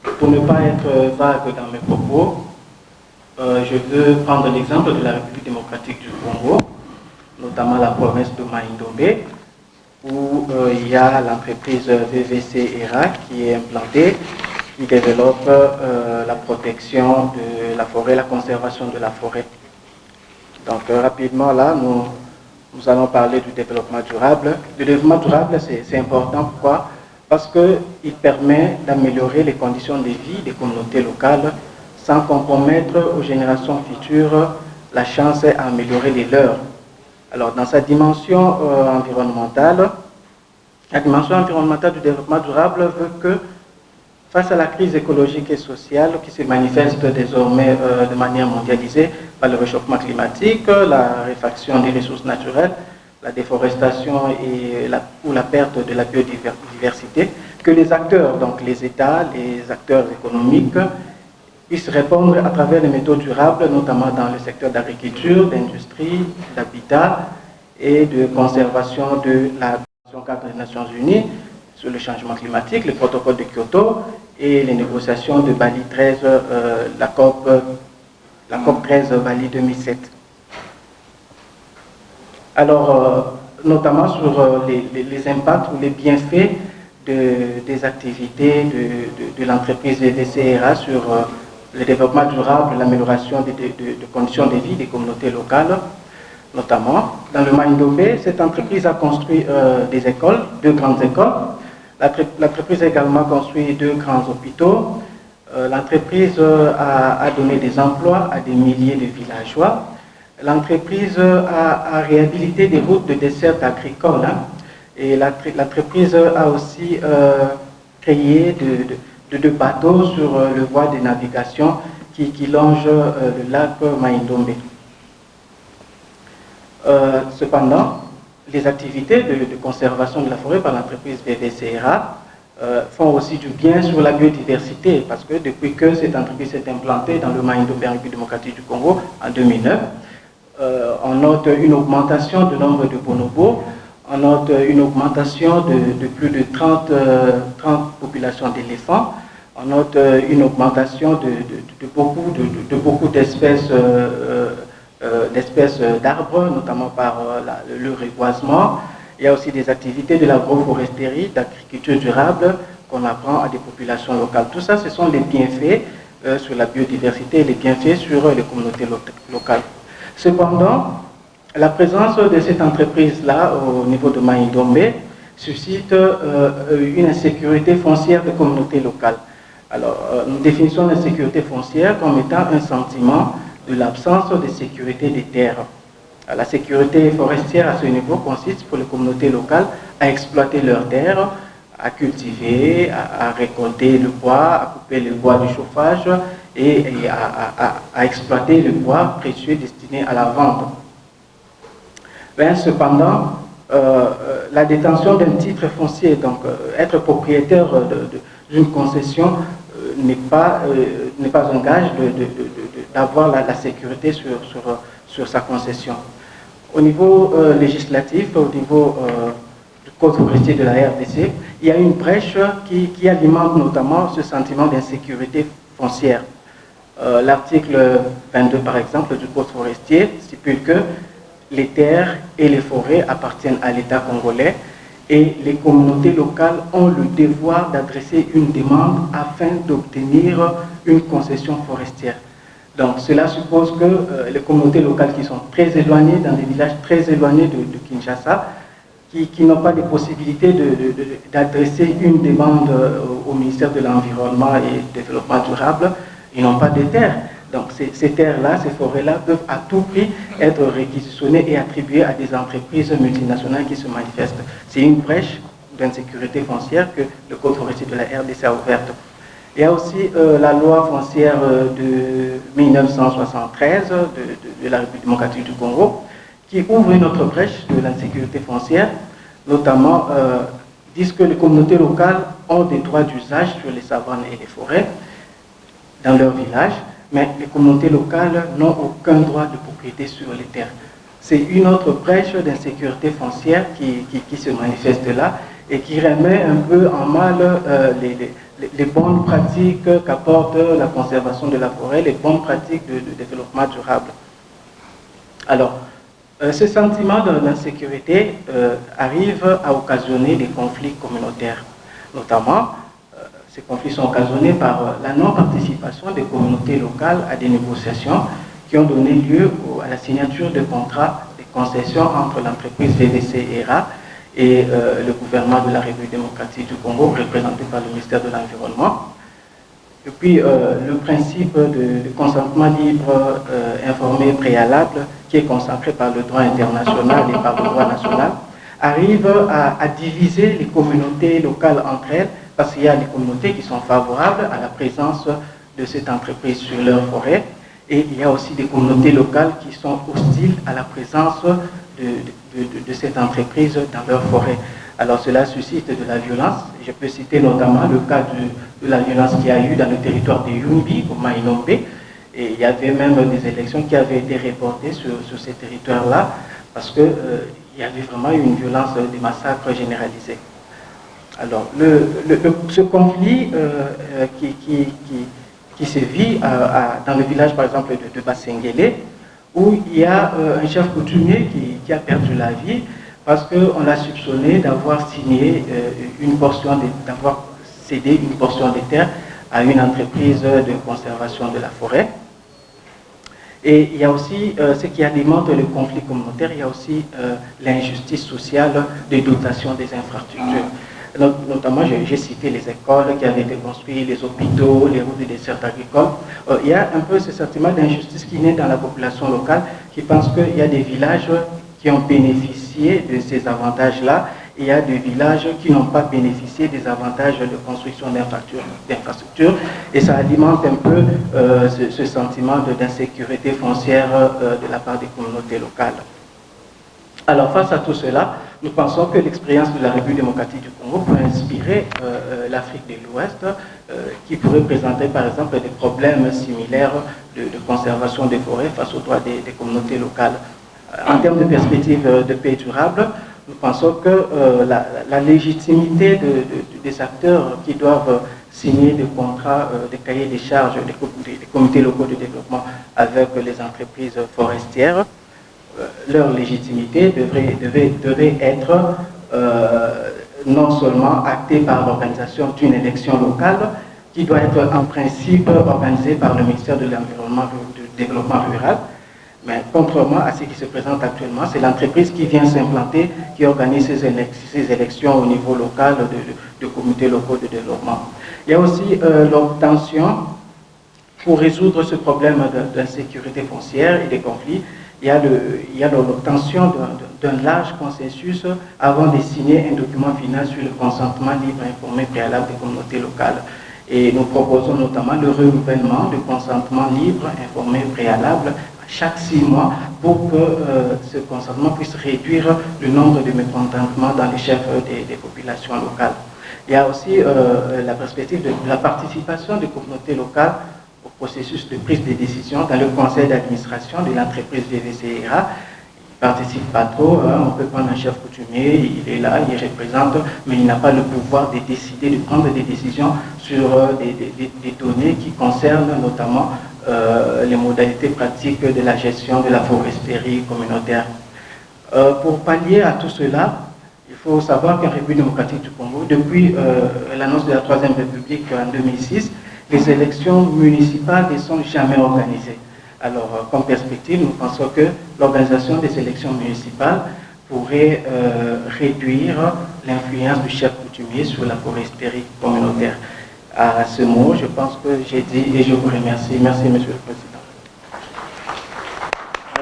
Pour ne pas être vague dans mes propos, je veux prendre l'exemple de la République démocratique du Congo, notamment la province de Maïndombe, où il y a l'entreprise VVC ERA qui est implantée, qui développe la protection de la forêt, la conservation de la forêt. Donc rapidement là, nous allons parler du développement durable. Le développement durable, c'est important. Pourquoi? Parce qu'il permet d'améliorer les conditions de vie des communautés locales sans compromettre aux générations futures la chance à améliorer les leurs. Alors, dans sa dimension environnementale, la dimension environnementale du développement durable veut que, face à la crise écologique et sociale qui se manifeste désormais de manière mondialisée par le réchauffement climatique, la réfaction des ressources naturelles, la déforestation ou la perte de la biodiversité, que les acteurs, donc les États, les acteurs économiques, puissent répondre à travers les méthodes durables, notamment dans le secteur d'agriculture, d'industrie, d'habitat et de conservation de la Convention cadre des Nations Unies sur le changement climatique, le protocole de Kyoto et les négociations de Bali 13, la COP 13 Bali 2007. Alors, notamment sur les impacts ou les bienfaits des activités de l'entreprise VVCRA sur le développement durable, l'amélioration de conditions de vie des communautés locales, notamment. Dans le Maïndombe, cette entreprise a construit des écoles, 2 grandes écoles. L'entreprise a également construit 2 grands hôpitaux. L'entreprise a donné des emplois à des milliers de villageois. L'entreprise a réhabilité des routes de dessert agricole. Et l'entreprise a aussi créé de bateaux sur le voie de navigation qui longe le lac Maïndombe. Cependant, les activités de conservation de la forêt par l'entreprise VVCRA font aussi du bien sur la biodiversité, parce que depuis que cette entreprise s'est implantée dans le Maïndombe, en République démocratique du Congo, en 2009, on note une augmentation du nombre de bonobos, on note une augmentation de plus de 30 populations d'éléphants, on note une augmentation de beaucoup d'espèces d'arbres, notamment par le reboisement. Il y a aussi des activités de l'agroforesterie, d'agriculture durable qu'on apprend à des populations locales. Tout ça, ce sont les bienfaits sur la biodiversité et les bienfaits sur les communautés locales. Cependant, la présence de cette entreprise-là au niveau de Maïndombe suscite une insécurité foncière des communautés locales. Alors, nous définissons l'insécurité foncière comme étant un sentiment de l'absence de sécurité des terres. La sécurité forestière à ce niveau consiste pour les communautés locales à exploiter leurs terres, à cultiver, à récolter le bois, à couper le bois du chauffage et à exploiter le bois précieux destiné à la vente. Ben, cependant, la détention d'un titre foncier, donc être propriétaire d'une concession, n'est pas un gage d'avoir la sécurité sur sa concession. Au niveau législatif, au niveau du Code forestier de la RDC, il y a une brèche qui alimente notamment ce sentiment d'insécurité foncière. L'article 22, par exemple, du Code forestier stipule que les terres et les forêts appartiennent à l'État congolais et les communautés locales ont le devoir d'adresser une demande afin d'obtenir une concession forestière. Donc cela suppose que les communautés locales qui sont très éloignées, dans des villages très éloignés de Kinshasa, qui n'ont pas de possibilité d'adresser une demande au ministère de l'Environnement et du Développement durable, ils n'ont pas de terres. Donc ces terres-là, ces forêts-là peuvent à tout prix être réquisitionnées et attribuées à des entreprises multinationales qui se manifestent. C'est une brèche d'insécurité foncière que le Code forestier de la RDC a ouverte. Il y a aussi la loi foncière de 1973 de la République démocratique du Congo qui ouvre une autre brèche de l'insécurité foncière, notamment disent que les communautés locales ont des droits d'usage sur les savanes et les forêts dans leur village, mais les communautés locales n'ont aucun droit de propriété sur les terres. C'est une autre brèche d'insécurité foncière qui se manifeste là et qui remet un peu en mal les bonnes pratiques qu'apporte la conservation de la forêt, les bonnes pratiques de développement durable. Alors, ce sentiment d'insécurité arrive à occasionner des conflits communautaires. Notamment, ces conflits sont occasionnés par la non-participation des communautés locales à des négociations qui ont donné lieu à la signature de contrats de concession entre l'entreprise VVC ERA et le gouvernement de la République démocratique du Congo, représenté par le ministère de l'Environnement. Et puis, le principe de consentement libre, informé, préalable, qui est consacré par le droit international et par le droit national, arrive à diviser les communautés locales entre elles, parce qu'il y a des communautés qui sont favorables à la présence de cette entreprise sur leur forêt, et il y a aussi des communautés locales qui sont hostiles à la présence de cette entreprise dans leur forêt. Alors cela suscite de la violence. Je peux citer notamment le cas de la violence qu'il y a eu dans le territoire de Yumbi, au Mainombe, et il y avait même des élections qui avaient été reportées sur ces territoires-là, parce qu'il y avait vraiment une violence, des massacres généralisés. Alors, ce conflit qui se vit dans le village, par exemple, de Basengele, où il y a un chef coutumier qui a perdu la vie parce qu'on l'a soupçonné d'avoir signé d'avoir cédé une portion de terre à une entreprise de conservation de la forêt. Et il y a aussi ce qui alimente le conflit communautaire, il y a aussi l'injustice sociale de dotation des infrastructures. Notamment, j'ai cité les écoles qui avaient été construites, les hôpitaux, les routes et des desserts agricoles. Il y a un peu ce sentiment d'injustice qui naît dans la population locale, qui pense qu'il y a des villages qui ont bénéficié de ces avantages-là, et il y a des villages qui n'ont pas bénéficié des avantages de construction d'infrastructures, et ça alimente un peu ce sentiment d'insécurité foncière de la part des communautés locales. Alors, face à tout cela, nous pensons que l'expérience de la République démocratique du Congo peut inspirer l'Afrique de l'Ouest, qui pourrait présenter par exemple des problèmes similaires de conservation des forêts face aux droits des communautés locales. En termes de perspective de paix durable, nous pensons que la légitimité des acteurs qui doivent signer des contrats, des cahiers des charges, des comités locaux de développement avec les entreprises forestières, leur légitimité devrait être non seulement actée par l'organisation d'une élection locale, qui doit être en principe organisée par le ministère de l'Environnement et du Développement rural, mais contrairement à ce qui se présente actuellement, c'est l'entreprise qui vient s'implanter, qui organise ces élections au niveau local de comités locaux de développement. Il y a aussi l'obtention, pour résoudre ce problème d'insécurité foncière et des conflits, il y a l'obtention d'un large consensus avant de signer un document final sur le consentement libre, informé, préalable des communautés locales. Et nous proposons notamment le renouvellement du consentement libre, informé, préalable chaque 6 mois pour que ce consentement puisse réduire le nombre de mécontentements dans les chefs des populations locales. Il y a aussi la perspective de la participation des communautés locales au processus de prise de décision dans le conseil d'administration de l'entreprise VVC ERA. Il ne participe pas trop, on peut prendre un chef coutumier, il est là, il représente, mais il n'a pas le pouvoir de décider, de prendre des décisions sur des données qui concernent notamment les modalités pratiques de la gestion de la foresterie communautaire. Pour pallier à tout cela, il faut savoir qu'en République démocratique du Congo, depuis l'annonce de la Troisième République en 2006, les élections municipales ne sont jamais organisées. Alors, comme perspective, nous pensons que l'organisation des élections municipales pourrait réduire l'influence du chef coutumier sur la foresterie communautaire. À ce mot, je pense que j'ai dit et je vous remercie. Merci, Monsieur le Président.